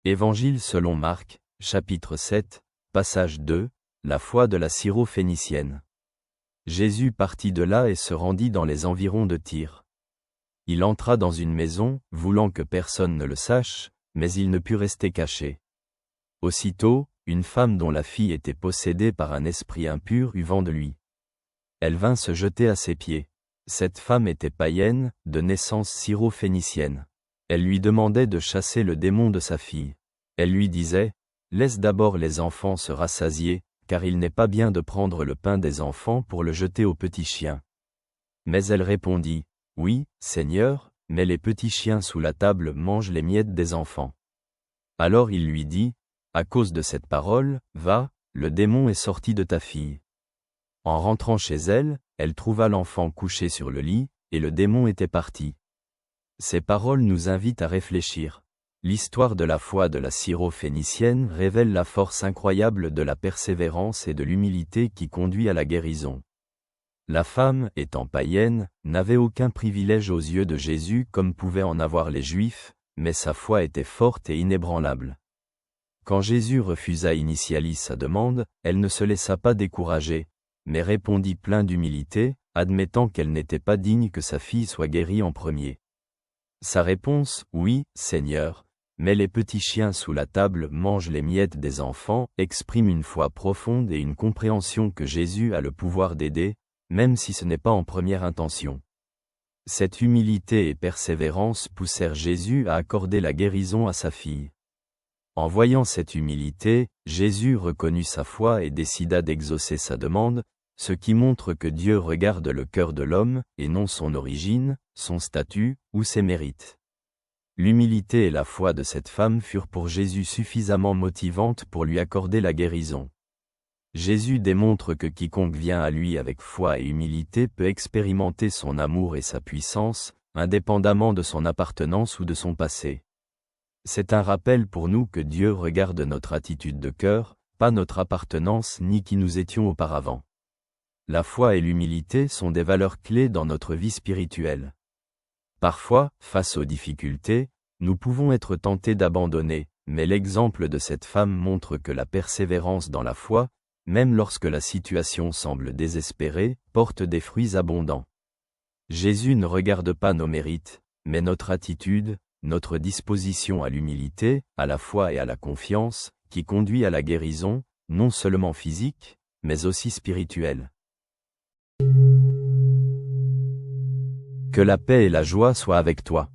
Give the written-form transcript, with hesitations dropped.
Évangile selon Marc, chapitre 7, passage 2, la foi de la Syro-Phénicienne. Jésus partit de là et se rendit dans les environs de Tyr. Il entra dans une maison, voulant que personne ne le sache, mais il ne put rester caché. Aussitôt, une femme dont la fille était possédée par un esprit impur eut vent de lui. Elle vint se jeter à ses pieds. Cette femme était païenne, de naissance syro-phénicienne. Elle lui demandait de chasser le démon de sa fille. Elle lui disait, « Laisse d'abord les enfants se rassasier, car il n'est pas bien de prendre le pain des enfants pour le jeter aux petits chiens. » Mais elle répondit, « Oui, Seigneur, mais les petits chiens sous la table mangent les miettes des enfants. » Alors il lui dit, « À cause de cette parole, va, le démon est sorti de ta fille. » En rentrant chez elle, elle trouva l'enfant couché sur le lit, et le démon était parti. Ces paroles nous invitent à réfléchir. L'histoire de la foi de la Syro-Phénicienne révèle la force incroyable de la persévérance et de l'humilité qui conduit à la guérison. La femme, étant païenne, n'avait aucun privilège aux yeux de Jésus comme pouvaient en avoir les Juifs, mais sa foi était forte et inébranlable. Quand Jésus refusa initialis sa demande, elle ne se laissa pas décourager, mais répondit plein d'humilité, admettant qu'elle n'était pas digne que sa fille soit guérie en premier. Sa réponse, « Oui, Seigneur, mais les petits chiens sous la table mangent les miettes des enfants » exprime une foi profonde et une compréhension que Jésus a le pouvoir d'aider, même si ce n'est pas en première intention. Cette humilité et persévérance poussèrent Jésus à accorder la guérison à sa fille. En voyant cette humilité, Jésus reconnut sa foi et décida d'exaucer sa demande, ce qui montre que Dieu regarde le cœur de l'homme, et non son origine, son statut, ou ses mérites. L'humilité et la foi de cette femme furent pour Jésus suffisamment motivantes pour lui accorder la guérison. Jésus démontre que quiconque vient à lui avec foi et humilité peut expérimenter son amour et sa puissance, indépendamment de son appartenance ou de son passé. C'est un rappel pour nous que Dieu regarde notre attitude de cœur, pas notre appartenance ni qui nous étions auparavant. La foi et l'humilité sont des valeurs clés dans notre vie spirituelle. Parfois, face aux difficultés, nous pouvons être tentés d'abandonner, mais l'exemple de cette femme montre que la persévérance dans la foi, même lorsque la situation semble désespérée, porte des fruits abondants. Jésus ne regarde pas nos mérites, mais notre attitude, notre disposition à l'humilité, à la foi et à la confiance, qui conduit à la guérison, non seulement physique, mais aussi spirituelle. Que la paix et la joie soient avec toi.